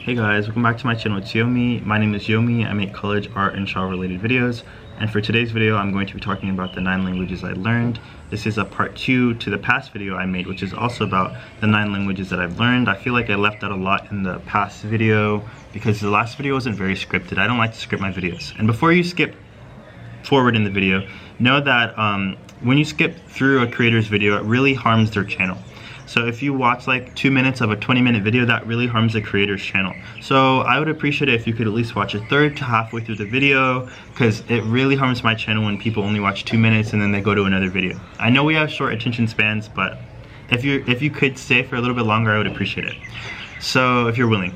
Hey guys, welcome back to my channel. It's Yomi. My name is Yomi. I make college, art, and travel related videos. And for today's video, I'm going to be talking about the 9 languages I learned. This is a part 2 to the past video I made, which is also about the 9 languages that I've learned. I feel like I left out a lot in the past video because the last video wasn't very scripted. I don't like to script my videos. And before you skip forward in the video, know that when you skip through a creator's video, it really harms their channel. So if you watch like 2 minutes of a 20-minute video, that really harms the creator's channel. So I would appreciate it if you could at least watch a third to halfway through the video, because it really harms my channel when people only watch 2 minutes and then they go to another video. I know we have short attention spans, but if you could stay for a little bit longer, I would appreciate it. So if you're willing.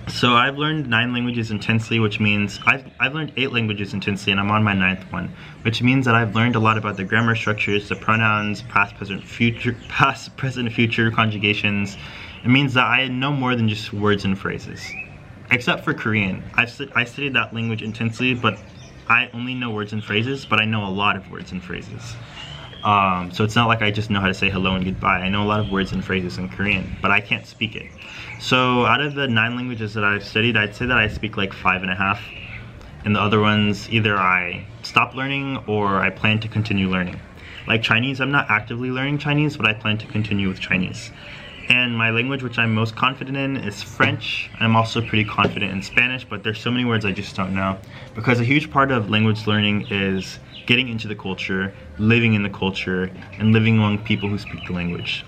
So I've learned 9 languages intensely, which means I've learned 8 languages intensely, and I'm on my 9th one, which means that I've learned a lot about the grammar structures, the pronouns, past, present, future conjugations. It means that I know more than just words and phrases, except for Korean. I studied that language intensely, but I only know words and phrases, but I know a lot of words and phrases. So it's not like I just know how to say hello and goodbye. I know a lot of words and phrases in Korean, but I can't speak it. So out of the 9 languages that I've studied, I'd say that I speak like 5.5. And the other ones, either I stop learning or I plan to continue learning. Like Chinese, I'm not actively learning Chinese, but I plan to continue with Chinese. And my language which I'm most confident in is French. I'm also pretty confident in Spanish, but there's so many words I just don't know. Because a huge part of language learning is getting into the culture, living in the culture, and living among people who speak the language.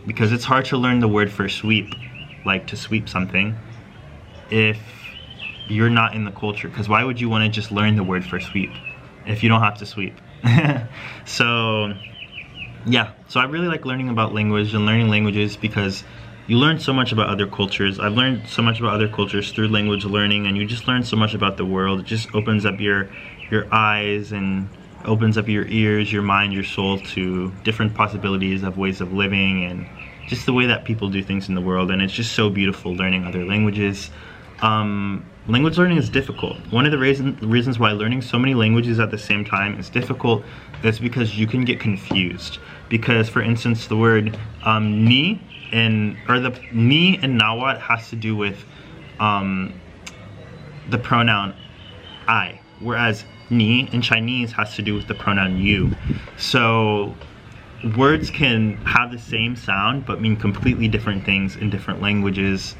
Because it's hard to learn the word for sweep, like to sweep something, if you're not in the culture. Because why would you want to just learn the word for sweep if you don't have to sweep? So yeah, so I really like learning about language and learning languages because you learn so much about other cultures. I've learned so much about other cultures through language learning, and you just learn so much about the world. It just opens up your eyes and opens up your ears, your mind, your soul to different possibilities of ways of living and just the way that people do things in the world. And it's just so beautiful learning other languages. Language learning is difficult. One of the reasons why learning so many languages at the same time is difficult is because you can get confused. Because, for instance, the word the ni in Nahuatl has to do with the pronoun I, whereas ni in Chinese has to do with the pronoun you. So words can have the same sound but mean completely different things in different languages.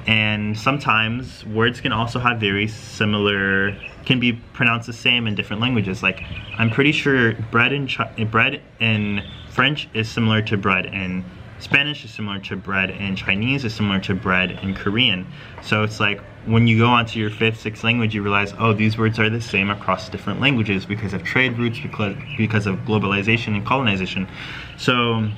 And sometimes words can also have very similar, can be pronounced the same in different languages. Like, I'm pretty sure bread in French is similar to bread in Spanish, is similar to bread in Chinese, is similar to bread in Korean. So it's like when you go onto your 5th, 6th language, you realize, oh, these words are the same across different languages because of trade routes, because of globalization and colonization. So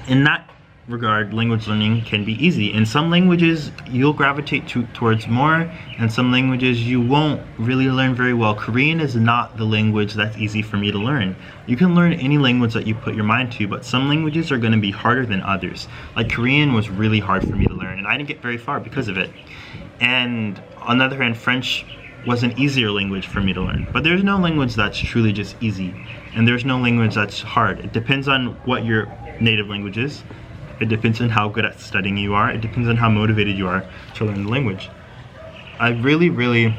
in that regard, language learning can be easy. In some languages you'll gravitate towards more, and some languages you won't really learn very well. Korean is not the language that's easy for me to learn. You can learn any language that you put your mind to, but some languages are going to be harder than others. Like Korean was really hard for me to learn, and I didn't get very far because of it. And on the other hand, French was an easier language for me to learn. But there's no language that's truly just easy, and there's no language that's hard. It depends on what your native language is. It depends on how good at studying you are. It depends on how motivated you are to learn the language. I really, really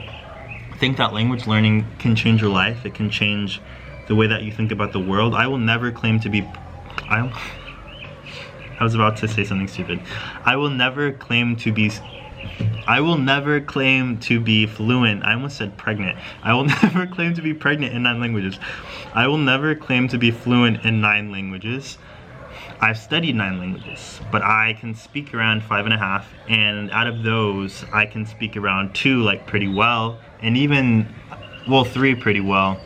think that language learning can change your life. It can change the way that you think about the world. I will never claim to be... I was about to say something stupid. I will never claim to be fluent. I almost said pregnant. I will never claim to be pregnant in 9 languages. I will never claim to be fluent in 9 languages. I've studied 9 languages, but I can speak around 5.5, and out of those, I can speak around 2 like pretty well, and even, well, 3 pretty well.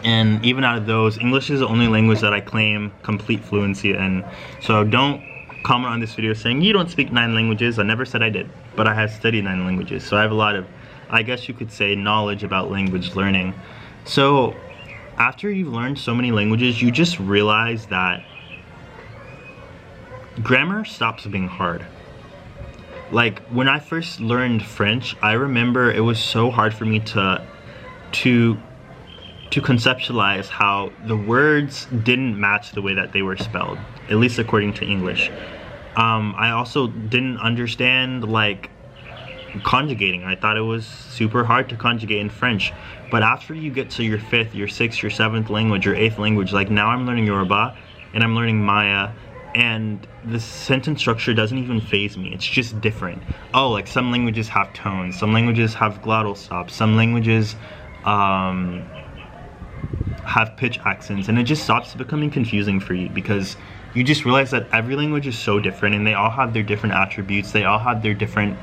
And even out of those, English is the only language that I claim complete fluency in. So don't comment on this video saying you don't speak 9 languages. I never said I did, but I have studied 9 languages, so I have a lot of, I guess you could say, knowledge about language learning. So after you've learned so many languages, you just realize that grammar stops being hard. Like when I first learned French, I remember it was so hard for me to conceptualize how the words didn't match the way that they were spelled, at least according to English. I also didn't understand like conjugating. I thought it was super hard to conjugate in French. But after you get to your 5th, your 6th, your 7th language, your 8th language, like now I'm learning Yoruba and I'm learning Maya, and the sentence structure doesn't even faze me. It's just different. Oh, like some languages have tones, some languages have glottal stops, some languages have pitch accents, and it just stops becoming confusing for you because you just realize that every language is so different and they all have their different attributes, they all have their different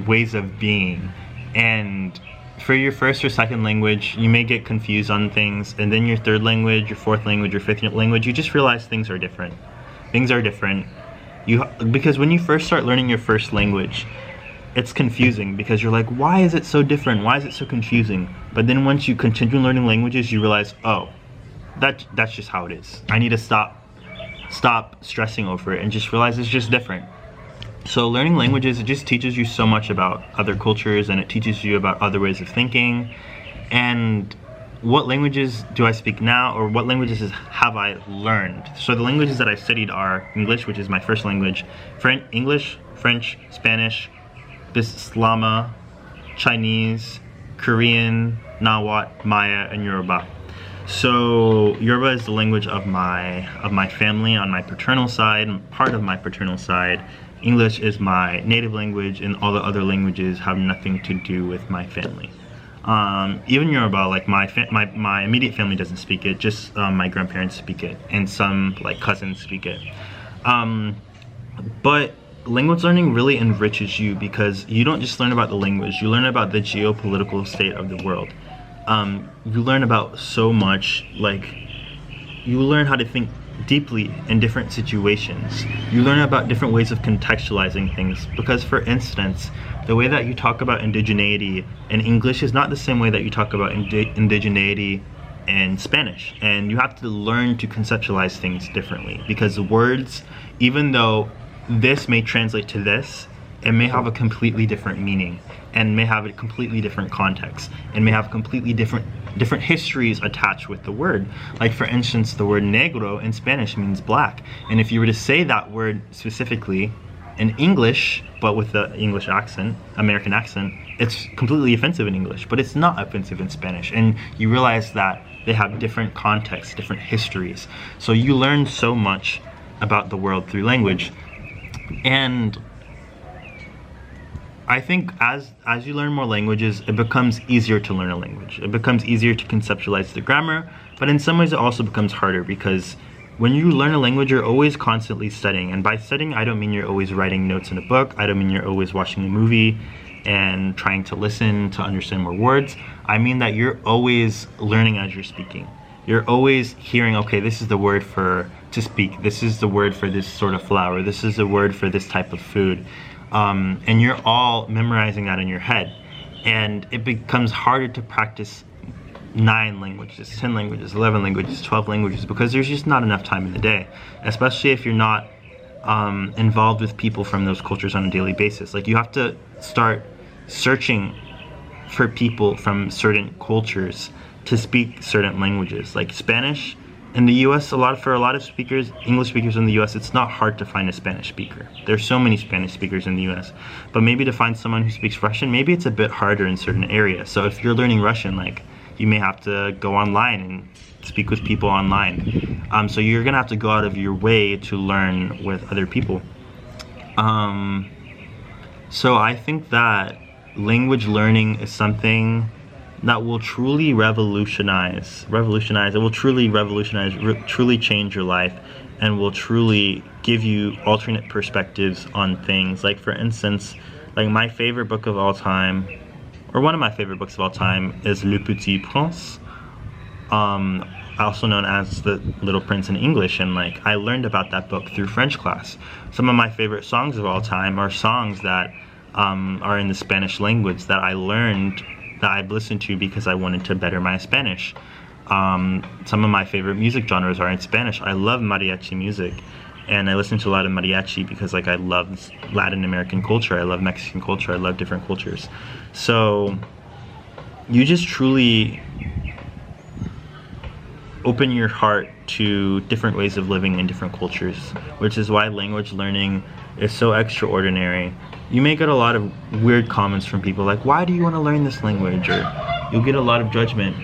ways of being. And for your 1st or 2nd language, you may get confused on things, and then your 3rd language, your 4th language, your 5th language, you just realize things are different. Things are different. Because when you first start learning your 1st language, it's confusing because you're like, why is it so different? Why is it so confusing? But then once you continue learning languages, you realize, oh, that's just how it is. I need to stop stressing over it and just realize it's just different. So learning languages, it just teaches you so much about other cultures, and it teaches you about other ways of thinking. And what languages do I speak now, or what languages have I learned? So the languages that I studied are English, which is my 1st language, English, French, Spanish, Bislama, Chinese, Korean, Nahuatl, Maya, and Yoruba. So Yoruba is the language of my family on my paternal side, part of my paternal side. English is my native language, and all the other languages have nothing to do with my family. Even Yoruba, like my immediate family doesn't speak it, just my grandparents speak it, and some like cousins speak it. But language learning really enriches you because you don't just learn about the language, you learn about the geopolitical state of the world. You learn about so much, like you learn how to think deeply in different situations. You learn about different ways of contextualizing things, because for instance, the way that you talk about indigeneity in English is not the same way that you talk about indigeneity in Spanish, and you have to learn to conceptualize things differently, because words, even though this may translate to this, it may have a completely different meaning, and may have a completely different context, and may have completely different histories attached with the word. Like for instance, the word negro in Spanish means black, and if you were to say that word specifically in English, but with the English accent, American accent, it's completely offensive in English, but it's not offensive in Spanish. And you realize that they have different contexts, different histories. So you learn so much about the world through language. And I think as you learn more languages, it becomes easier to learn a language. It becomes easier to conceptualize the grammar, but in some ways it also becomes harder, because when you learn a language, you're always constantly studying. And by studying, I don't mean you're always writing notes in a book. I don't mean you're always watching a movie and trying to listen to understand more words. I mean that you're always learning as you're speaking. You're always hearing, okay, this is the word for to speak. This is the word for this sort of flower. This is the word for this type of food. And you're all memorizing that in your head. And it becomes harder to practice 9 languages, 10 languages, 11 languages, 12 languages, because there's just not enough time in the day, especially if you're not involved with people from those cultures on a daily basis. Like you have to start searching for people from certain cultures to speak certain languages. Like Spanish in the US, for a lot of speakers, English speakers in the US, it's not hard to find a Spanish speaker. There's so many Spanish speakers in the US. But maybe to find someone who speaks Russian, maybe it's a bit harder in certain areas. So if you're learning Russian, like you may have to go online and speak with people online. So you're gonna have to go out of your way to learn with other people. So I think that language learning is something that will truly revolutionize, it will truly revolutionize, truly change your life, and will truly give you alternate perspectives on things. Like for instance, like my favorite book of all time, or one of my favorite books of all time, is Le Petit Prince, also known as The Little Prince in English. And like I learned about that book through French class. Some of my favorite songs of all time are songs that are in the Spanish language that I learned, that I've listened to because I wanted to better my Spanish. Some of my favorite music genres are in Spanish. I love mariachi music, and I listen to a lot of mariachi because like I love Latin American culture, I love Mexican culture, I love different cultures. So you just truly open your heart to different ways of living in different cultures, which is why language learning is so extraordinary. You may get a lot of weird comments from people like, why do you want to learn this language? Or you'll get a lot of judgment.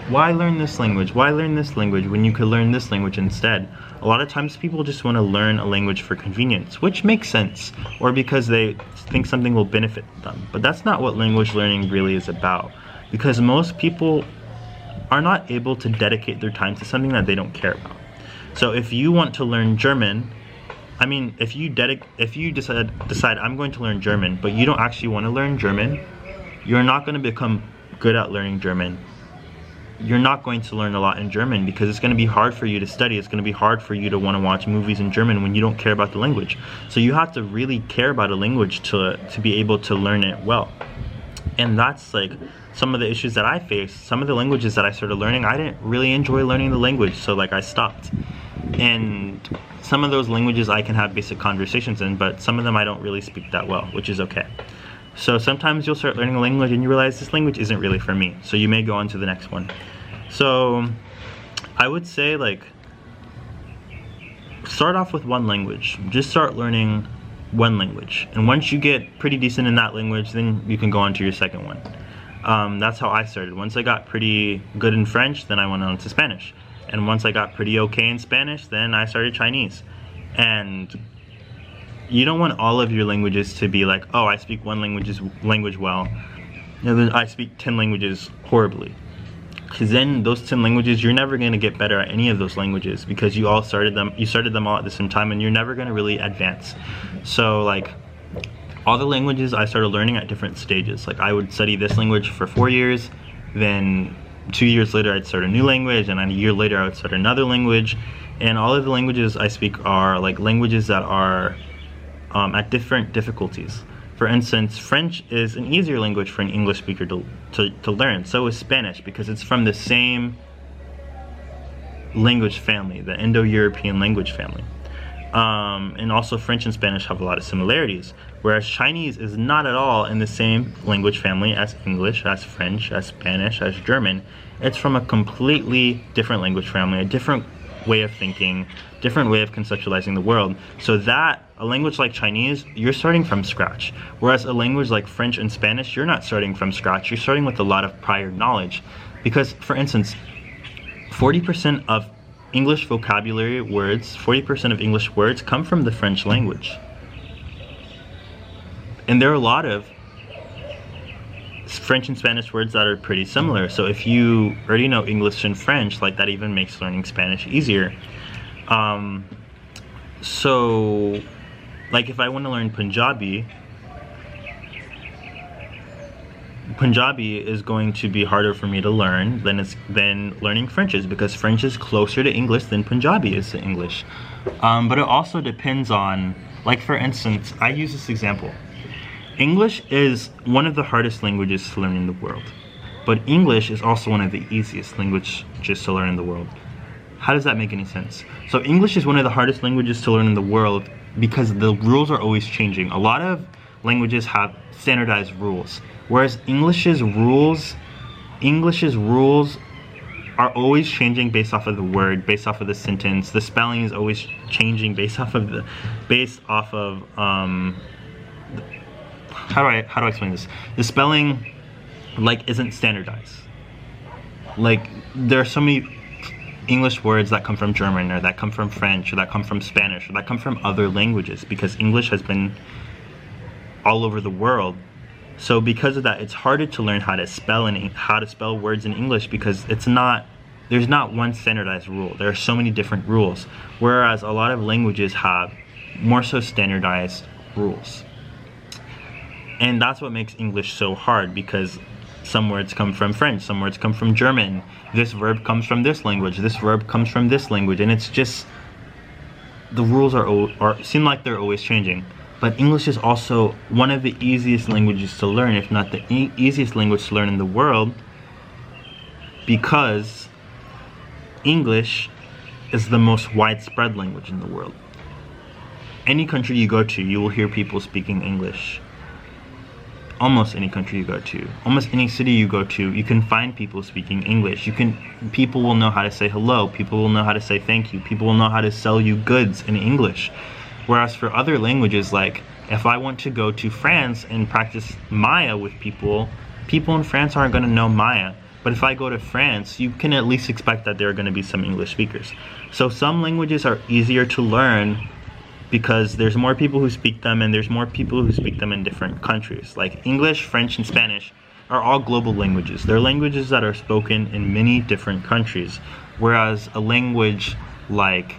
Why learn this language? Why learn this language when you could learn this language instead? A lot of times people just want to learn a language for convenience, which makes sense, or because they think something will benefit them. But that's not what language learning really is about, because most people are not able to dedicate their time to something that they don't care about. So if you want to learn German, I mean, if you decide I'm going to learn German, but you don't actually want to learn German, you're not going to become good at learning German. You're not going to learn a lot in German because it's going to be hard for you to study. It's going to be hard for you to want to watch movies in German when you don't care about the language. So you have to really care about a language to be able to learn it well. And that's like some of the issues that I faced. Some of the languages that I started learning, I didn't really enjoy learning the language, so like I stopped. And some of those languages I can have basic conversations in, but some of them I don't really speak that well, which is okay. So sometimes you'll start learning a language and you realize this language isn't really for me, so you may go on to the next one. So I would say, like, start off with one language. Just start learning one language, and once you get pretty decent in that language, then you can go on to your second one. That's how I started. Once I got pretty good in French, then I went on to Spanish, and once I got pretty okay in Spanish, then I started Chinese. And you don't want all of your languages to be like, oh, I speak one language well, and then I speak 10 languages horribly. Because then those 10 languages, you're never going to get better at any of those languages because you started them all at the same time, and you're never going to really advance. So like, all the languages I started learning at different stages. Like, I would study this language for 4 years, then 2 years later I'd start a new language, and then a year later I would start another language. And all of the languages I speak are like languages that are at different difficulties. For instance, French is an easier language for an English speaker to learn. So is Spanish, because it's from the same language family, the Indo-European language family. And also French and Spanish have a lot of similarities, whereas Chinese is not at all in the same language family as English, as French, as Spanish, as German. It's from a completely different language family, a different way of thinking, different way of conceptualizing the world. So that, a language like Chinese, you're starting from scratch. Whereas a language like French and Spanish, you're not starting from scratch, you're starting with a lot of prior knowledge. Because, for instance, 40% of English vocabulary words, 40% of English words come from the French language. And there are a lot of French and Spanish words that are pretty similar. So if you already know English and French, like, that even makes learning Spanish easier. So like, if I want to learn Punjabi is going to be harder for me to learn than learning French is, because French is closer to English than Punjabi is to English. But it also depends on, like, for instance, I use this example. English is one of the hardest languages to learn in the world, but English is also one of the easiest languages to learn in the world. How does that make any sense? So English is one of the hardest languages to learn in the world because the rules are always changing. A lot of languages have standardized rules, whereas English's rules are always changing based off of the word, based off of the sentence. The spelling is always changing based off of how do I explain this? The spelling, like, isn't standardized. Like, there are so many English words that come from German, or that come from French, or that come from Spanish, or that come from other languages, because English has been all over the world. So because of that, it's harder to learn how to spell words in English, because there's not one standardized rule. There are so many different rules, whereas a lot of languages have more so standardized rules. And that's what makes English so hard, because some words come from French, some words come from German. This verb comes from this language, this verb comes from this language, and it's just, the rules seem like they're always changing. But English is also one of the easiest languages to learn, if not the easiest language to learn in the world, because English is the most widespread language in the world. Any country you go to, you will hear people speaking English. almost any country you go to, almost any city you go to, you can find people speaking English. People will know how to say hello, people will know how to say thank you, people will know how to sell you goods in English. Whereas for other languages, like if I want to go to France and practice Maya with people in France aren't going to know Maya. But if I go to France, you can at least expect that there are going to be some English speakers. So some languages are easier to learn because there's more people who speak them, and there's more people who speak them in different countries. Like English, French, and Spanish are all global languages. They're languages that are spoken in many different countries, whereas a language like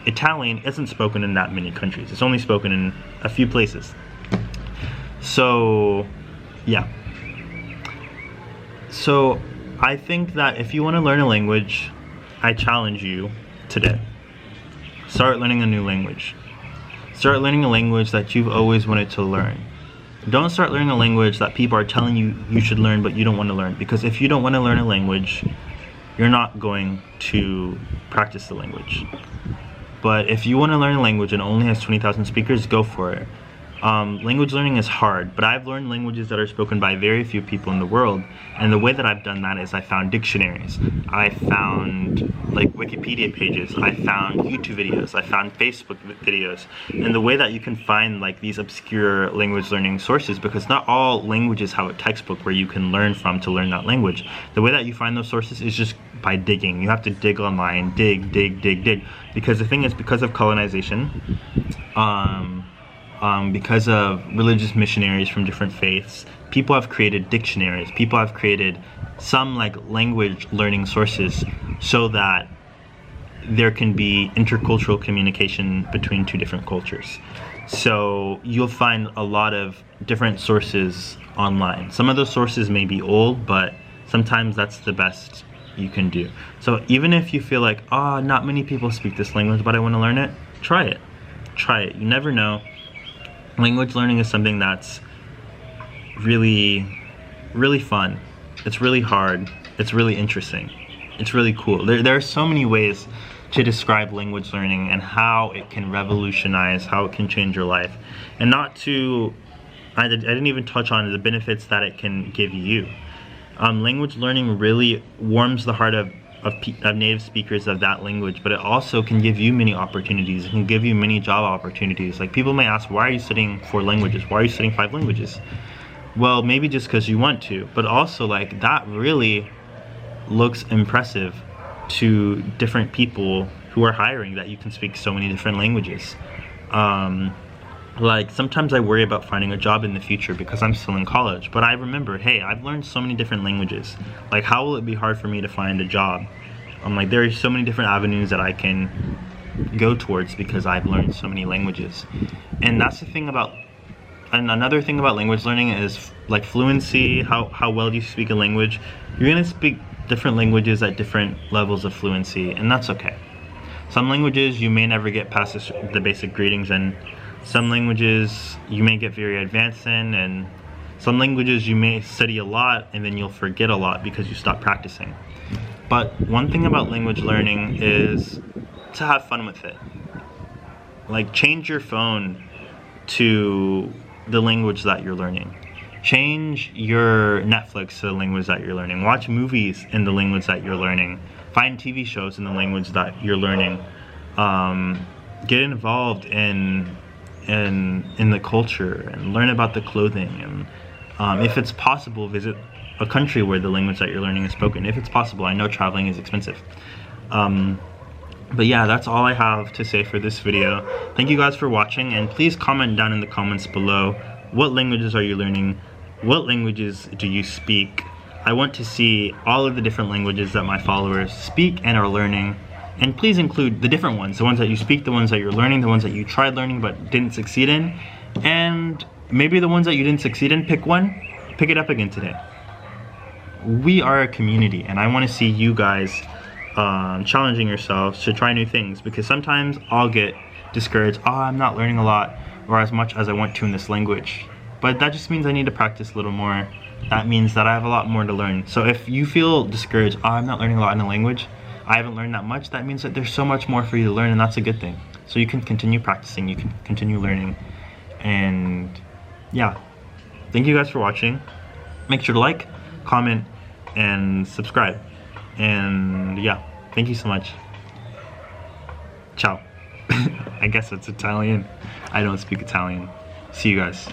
Italian isn't spoken in that many countries. It's only spoken in a few places. So, yeah. So, I think that if you want to learn a language, I challenge you today. Start learning a new language. Start learning a language that you've always wanted to learn. Don't start learning a language that people are telling you you should learn but you don't want to learn. Because if you don't want to learn a language, you're not going to practice the language. But if you want to learn a language and it only has 20,000 speakers, go for it. Language learning is hard, but I've learned languages that are spoken by very few people in the world, and the way that I've done that is I found dictionaries, I found like Wikipedia pages, I found YouTube videos, I found Facebook videos, and the way that you can find like these obscure language learning sources, because not all languages have a textbook where you can learn from to learn that language. The way that you find those sources is just by digging. You have to dig online, dig, because the thing is, because of colonization, because of religious missionaries from different faiths, people have created dictionaries, people have created some like language learning sources so that there can be intercultural communication between two different cultures. So you'll find a lot of different sources online. Some of those sources may be old, but sometimes that's the best you can do. So even if you feel like, oh, not many people speak this language, but I want to learn it, try it. Try it. You never know. Language learning is something that's really fun. It's really hard. It's really interesting. It's really cool. There are so many ways to describe language learning and how it can revolutionize, how it can change your life. And I didn't even touch on the benefits that it can give you. Language learning really warms the heart of native speakers of that language, but it also can give you many opportunities. It can give you many job opportunities. Like, people may ask, why are you studying 4 languages? Why are you studying 5 languages? Well, maybe just because you want to, but also like that really looks impressive to different people who are hiring, that you can speak so many different languages. Like, sometimes I worry about finding a job in the future because I'm still in college, but I remember, hey, I've learned so many different languages. Like, how will it be hard for me to find a job? Like, there are so many different avenues that I can go towards because I've learned so many languages. And that's the thing about, and another thing about language learning is like fluency, how well do you speak a language. You're gonna speak different languages at different levels of fluency, and that's okay. Some languages you may never get past the basic greetings, and some languages you may get very advanced in, and some languages you may study a lot and then you'll forget a lot because you stop practicing. But one thing about language learning is to have fun with it. Like, change your phone to the language that you're learning. Change your Netflix to the language that you're learning. Watch movies in the language that you're learning. Find TV shows in the language that you're learning. Get involved in the culture and learn about the clothing, and if it's possible, visit a country where the language that you're learning is spoken. If it's possible. I know traveling is expensive. But yeah, that's all I have to say for this video. Thank you guys for watching, and please comment down in the comments below, what languages are you learning? What languages do you speak? I want to see all of the different languages that my followers speak and are learning. And please include the different ones, the ones that you speak, the ones that you're learning, the ones that you tried learning but didn't succeed in. And maybe the ones that you didn't succeed in, pick one, pick it up again today. We are a community, and I want to see you guys challenging yourselves to try new things, because sometimes I'll get discouraged. Oh, I'm not learning a lot or as much as I want to in this language. But that just means I need to practice a little more. That means that I have a lot more to learn. So if you feel discouraged, oh, I'm not learning a lot in a language, I haven't learned that much, that means that there's so much more for you to learn, and that's a good thing. So you can continue practicing, you can continue learning, and yeah. thank you guys for watching. Make sure to like, comment, and subscribe. And yeah, thank you so much. Ciao. I guess it's Italian. I don't speak Italian. See you guys.